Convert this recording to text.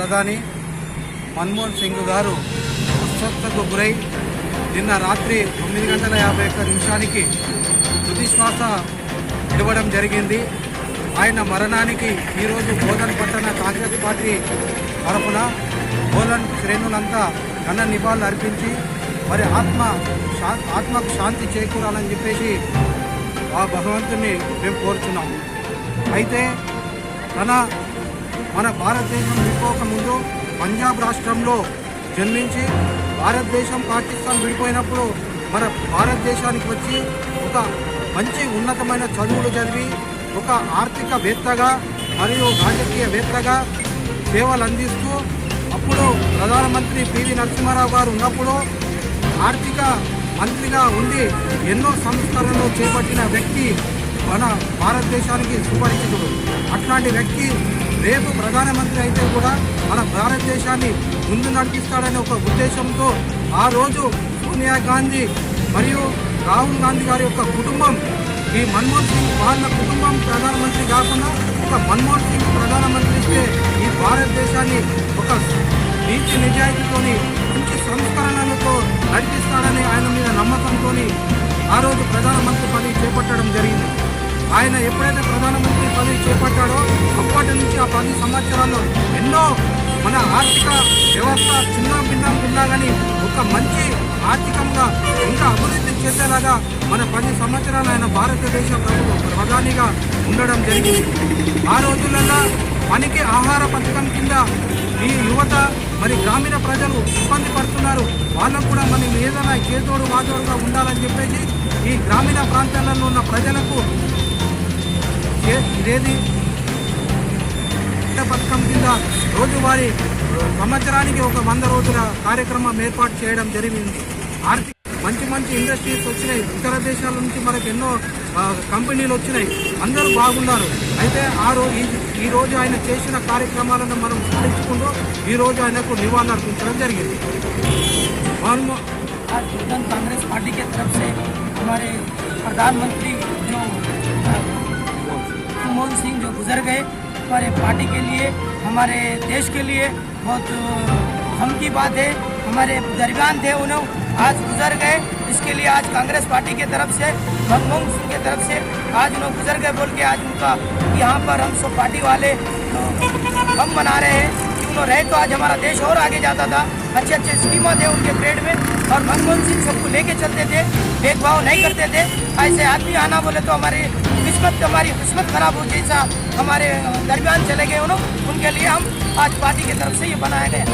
ప్రధాని మన్మోహన్ సింగ్ గారు అస్వస్థతకు గురై నిన్న రాత్రి 9:51 తుది శ్వాస విడవడం జరిగింది. ఆయన మరణానికి ఈరోజు బోధన్ పట్టణ కాంగ్రెస్ పార్టీ తరఫున బోధన్ శ్రేణులంతా ఘన నివాళులు అర్పించి మరి ఆత్మకు శాంతి చేకూరాలని చెప్పేసి ఆ భగవంతుని మేము కోరుచున్నాం. అయితే మన భారతదేశం విడిపోకముందు పంజాబ్ రాష్ట్రంలో జన్మించి భారతదేశం పాకిస్తాన్ విడిపోయినప్పుడు మన భారతదేశానికి వచ్చి ఒక మంచి ఉన్నతమైన చదువులు చదివి ఒక ఆర్థికవేత్తగా మరియు రాజకీయవేత్తగా సేవలు అందిస్తూ అప్పుడు ప్రధానమంత్రి పివి నరసింహారావు గారు ఉన్నప్పుడు ఆర్థిక మంత్రిగా ఉండి ఎన్నో సంస్కరణలు చేపట్టిన వ్యక్తి మన భారతదేశానికి సుపరిచితుడు. అట్లాంటి వ్యక్తి రేపు ప్రధానమంత్రి అయితే కూడా మన భారతదేశాన్ని ముందు నడిపిస్తాడనే ఒక ఉద్దేశంతో ఆ రోజు సోనియా గాంధీ మరియు రాహుల్ గాంధీ గారి యొక్క కుటుంబం, ఈ మన్మోహన్ సింగ్ వాళ్ళ కుటుంబం ప్రధానమంత్రి కాకుండా ఒక మన్మోహన్ సింగ్ ప్రధానమంత్రి ఇస్తే ఈ భారతదేశాన్ని ఒక నీతి నిజాయితీతోని మంచి సంస్కరణలతో నడిపిస్తాడని ఆయన మీద నమ్మకంతో ఆ రోజు ప్రధానమంత్రి పదవి చేపట్టడం జరిగింది. ఆయన ఎప్పుడైతే ప్రధానమంత్రి పదవి చేపట్టాడో అప్పటి నుంచి ఆ 10 సంవత్సరాల్లో ఎన్నో మన ఆర్థిక వ్యవస్థ చిన్న భిన్నం ఉన్నా కానీ ఒక మంచి ఆర్థికంగా ఇంకా అభివృద్ధి చేసేలాగా మన 10 సంవత్సరాలు ఆయన భారతదేశ ప్రధానిగా ఉండడం జరిగింది. ఆ రోజులలో పనికి ఆహార పథకం కింద ఈ యువత మరి గ్రామీణ ప్రజలు ఇబ్బంది పడుతున్నారు. వాళ్ళకు కూడా మనం ఏదైనా చేతోడు వాదోడుగా ఉండాలని చెప్పేసి ఈ గ్రామీణ ప్రాంతాలలో ఉన్న ప్రజలకు ఇదేది పథకం కింద రోజువారీ సంవత్సరానికి ఒక 100 రోజుల కార్యక్రమం ఏర్పాటు చేయడం జరిగింది. మంచి మంచి ఇండస్ట్రీస్ వచ్చినాయి, ఇతర దేశాల నుంచి మనకు ఎన్నో కంపెనీలు వచ్చినాయి, అందరూ బాగున్నారు. అయితే ఈ రోజు ఆయన చేసిన కార్యక్రమాలను మనం స్మరించుకుంటూ ఈ రోజు ఆయనకు నివాళులు అర్పించడం జరిగింది. कांग्रेस पार्टी के तरफ से हमारे प्रधानमंत्री जो मनमोहन सिंह जो गुजर गए, हमारे पार्टी के लिए, हमारे देश के लिए बहुत गम की बात है। हमारे बुजुर्गान थे, उन्हें आज गुजर गए। इसके लिए आज कांग्रेस पार्टी के तरफ से मनमोहन सिंह के तरफ से आज उन्हें गुजर गए बोल के आज उनका यहाँ पर हम सब पार्टी वाले गम मना रहे हैं कि उन्होंने रहे तो आज हमारा देश और आगे जाता था। अच्छे अच्छे स्कीमें थे उनके पीरियड में और मनमोहन सिंह सबको लेके चलते थे, भेदभाव नहीं करते थे। ऐसे आदमी आना बोले तो हमारी किस्मत खराब हो, जैसा हमारे दरमियान चले गए उन्होंने, उनके लिए हम आज पार्टी की तरफ से ये बनाया गया।